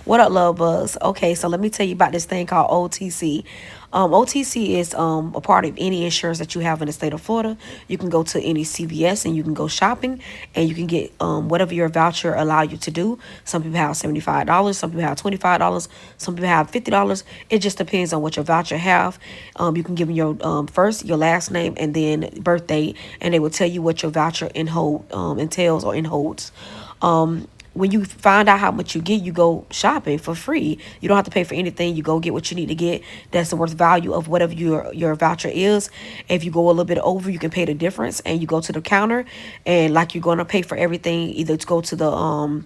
What up, love bugs? Okay, so let me tell you about this thing called OTC. OTC is a part of any insurance that you have in the state of Florida. You can go to any CVS and you can go shopping and you can get whatever your voucher allow you to do. Some people have $75, some people have $25, some people have $50. It just depends on what your voucher have. You can give them your first, your last name, and then birth date, and they will tell you what your voucher entails or enholds. When you find out how much you get, you go shopping for free. You don't have to pay for anything. You go get what you need to get. That's the worth value of whatever your voucher is. If you go a little bit over, you can pay the difference, and you go to the counter, and like you're gonna pay for everything, either to go to the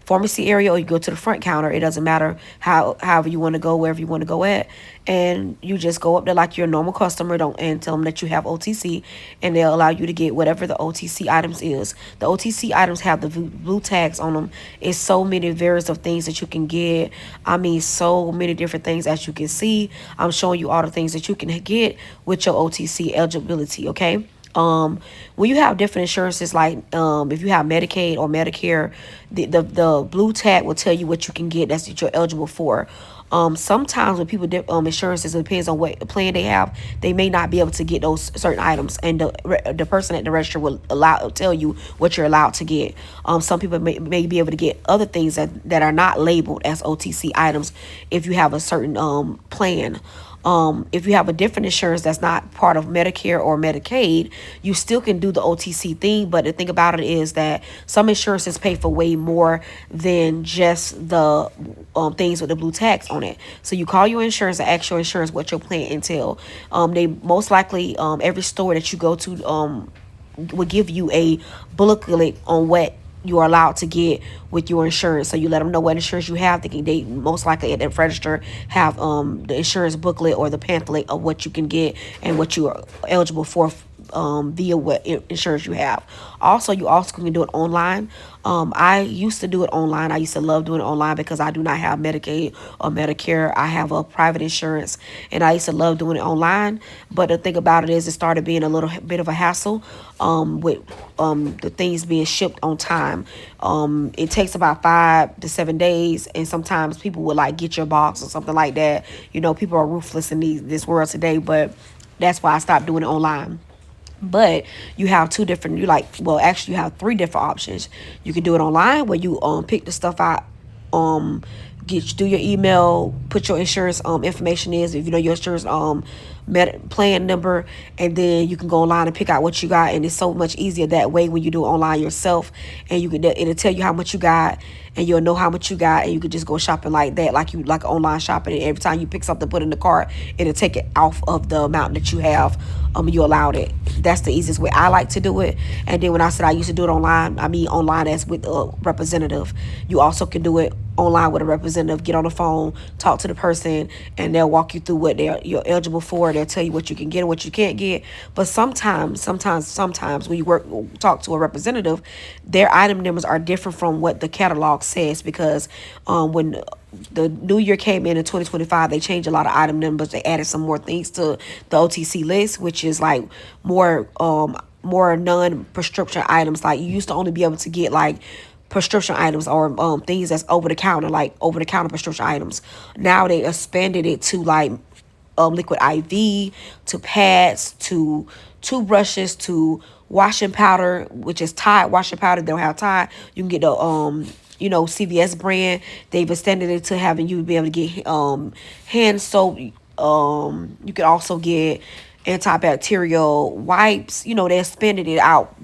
pharmacy area or you go to the front counter. It doesn't matter however you want to go, wherever you want to go at, and you just go up there like you're a normal customer, don't and tell them that you have OTC, and they'll allow you to get whatever the OTC items is. The OTC items have the blue tags on them. It's so many various of things that you can get. I mean, so many different things. As you can see, I'm showing you all the things that you can get with your OTC eligibility. Okay. When you have different insurances, like if you have Medicaid or Medicare, the blue tag will tell you what you can get, that's what you're eligible for. Sometimes when people insurances, it depends on what plan they have, they may not be able to get those certain items, and the person at the register will tell you what you're allowed to get. Some people may be able to get other things that are not labeled as OTC items if you have a certain plan. If you have a different insurance that's not part of Medicare or Medicaid, you still can do the OTC thing. But the thing about it is that some insurances pay for way more than just the things with the blue tags on it. So you call your insurance and ask your insurance what your plan entail. They most likely, every store that you go to will give you a booklet on what you are allowed to get with your insurance. So you let them know what insurance you have. They most likely at the register have the insurance booklet or the pamphlet of what you can get and what you are eligible for via what insurance you have. Also, you also can do it online. I used to do it online. I used to love doing it online because I do not have Medicaid or Medicare. I have a private insurance, and I used to love doing it online. But the thing about it is, it started being a little bit of a hassle with the things being shipped on time. It takes about 5 to 7 days, and sometimes people would like get your box or something like that. You know, people are ruthless in this world today, but that's why I stopped doing it online. But you have actually you have 3 different options. You can do it online where you pick the stuff out, do your email, put your insurance information is, if you know your insurance plan number, and then you can go online and pick out what you got. And it's so much easier that way when you do it online yourself, and it'll tell you how much you got, and you'll know how much you got, and you can just go shopping like that, like online shopping. And every time you pick something, put in the cart, it'll take it off of the amount that you have. You allowed it. That's the easiest way I like to do it. And then when I said I used to do it online, I mean online as with a representative. You also can do it online with a representative. Get on the phone, talk to the person, and they'll walk you through what you're eligible for. They'll tell you what you can get and what you can't get. But sometimes when you talk to a representative, their item numbers are different from what the catalog says, because when the new year came in 2025, they changed a lot of item numbers. They added some more things to the OTC list, which is like more non-prescription items. Like you used to only be able to get like prescription items or things that's over the counter, like over the counter prescription items. Now they expanded it to like liquid IV, to pads, to toothbrushes, to washing powder, which is Tide washing powder. They don't have Tide. You can get the CVS brand. They've extended it to having you be able to get hand soap. You can also get antibacterial wipes. They expanded it out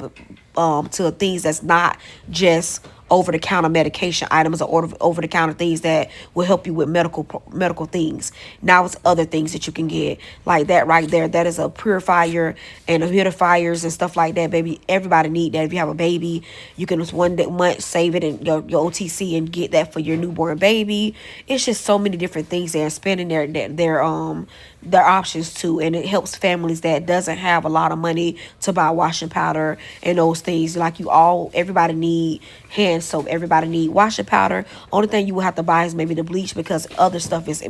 to things that's not just over-the-counter medication items or over-the-counter things that will help you with medical things. Now it's other things that you can get like that right there. That is a purifier and humidifiers and stuff like that, baby. Everybody need that. If you have a baby, you can just one month save it in your OTC and get that for your newborn baby. It's just so many different things they're spending their their options too, and it helps families that doesn't have a lot of money to buy washing powder and those things. Like everybody need hand soap, everybody need washing powder. Only thing you will have to buy is maybe the bleach, because other stuff is,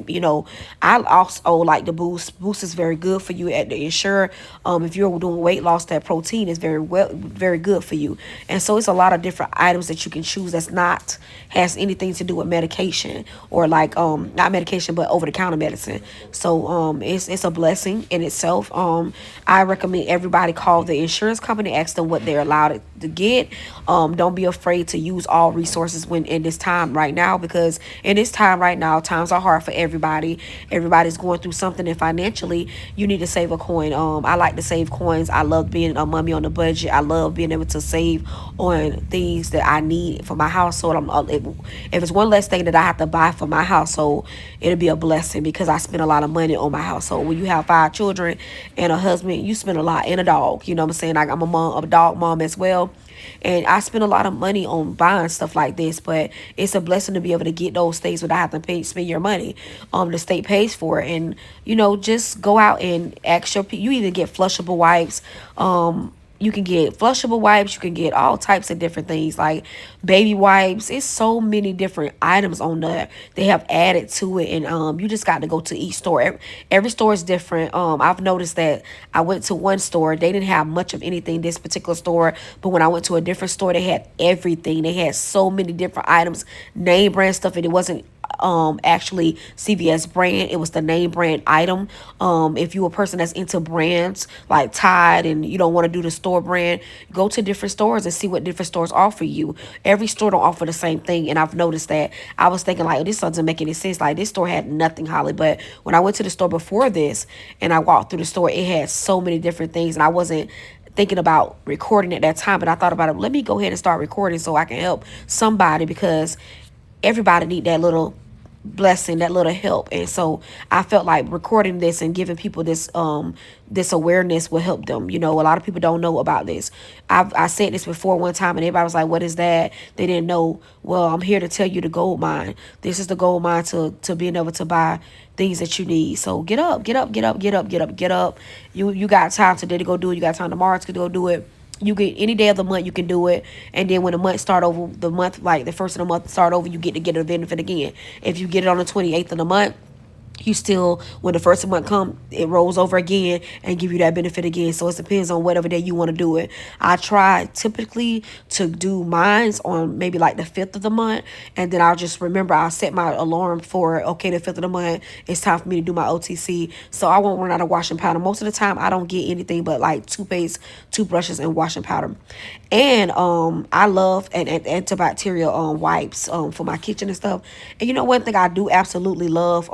I also like the Boost is very good for you at the Ensure. If you're doing weight loss, that protein is very good for you. And so it's a lot of different items that you can choose that's not has anything to do with medication, or like not medication but over the counter medicine. So it's a blessing in itself. I recommend everybody call the insurance company, ask them what they're allowed to get. Don't be afraid to use all resources when in this time right now, because in this time right now, times are hard for everybody. Everybody's going through something, and financially you need to save a coin. I like to save coins. I love being a mummy on a budget. I love being able to save on things that I need for my household. If it's one less thing that I have to buy for my household, it'll be a blessing, because I spend a lot of money on my household. When you have 5 children and a husband, you spend a lot, and a dog. You know what I'm saying? Like, I'm a dog mom as well. And I spend a lot of money on buying stuff like this, but it's a blessing to be able to get those things without having to spend your money. The state pays for it, and just go out and ask you either get flushable wipes. You can get flushable wipes. You can get all types of different things like baby wipes. It's so many different items on there they have added to it, and you just got to go to each store. Every store is different. I've noticed that I went to one store, they didn't have much of anything, this particular store, but when I went to a different store, they had everything. They had so many different items, name brand stuff, and it wasn't actually CVS brand. It was the name brand item. If you're a person that's into brands like Tide and you don't want to do the store brand, go to different stores and see what different stores offer you. Every store don't offer the same thing, and I've noticed that. I was thinking like, this doesn't make any sense, like this store had nothing, Holly, but when I went to the store before this and I walked through the store, it had so many different things, and I wasn't thinking about recording at that time, but I thought about it, let me go ahead and start recording so I can help somebody, because everybody need that little blessing, that little help. And so I felt like recording this and giving people this awareness will help them. A lot of people don't know about this. I said this before one time, and everybody was like, what is that? They didn't know. Well, I'm here to tell you the gold mine. This is the gold mine to being able to buy things that you need. So get up, get up, get up, get up, get up, get up. You got time today to go do it. You got time tomorrow to go do it. You get any day of the month, you can do it. And then when the month start over, like the first of the month start over, you get to get a benefit again. If you get it on the 28th of the month, you still, when the first of the month come, it rolls over again and give you that benefit again. So it depends on whatever day you want to do it. I try typically to do mines on maybe like the 5th of the month, and then I'll just remember, I'll set my alarm for, okay, the 5th of the month, it's time for me to do my OTC. So I won't run out of washing powder. Most of the time I don't get anything but like toothpaste, toothbrushes, and washing powder. And I love and antibacterial wipes for my kitchen and stuff. And one thing I do absolutely love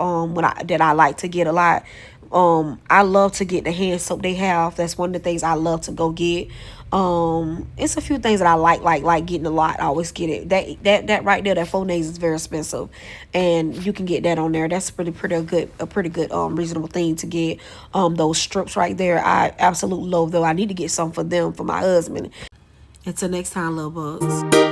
that I like to get a lot, I love to get the hand soap they have. That's one of the things I love to go get. It's a few things that I like getting a lot. I always get it. That right there, that Fonase is very expensive, and you can get that on there. That's pretty good, reasonable thing to get. Those strips right there, I absolutely love though. I need to get some for them, for my husband. Until next time, love bugs.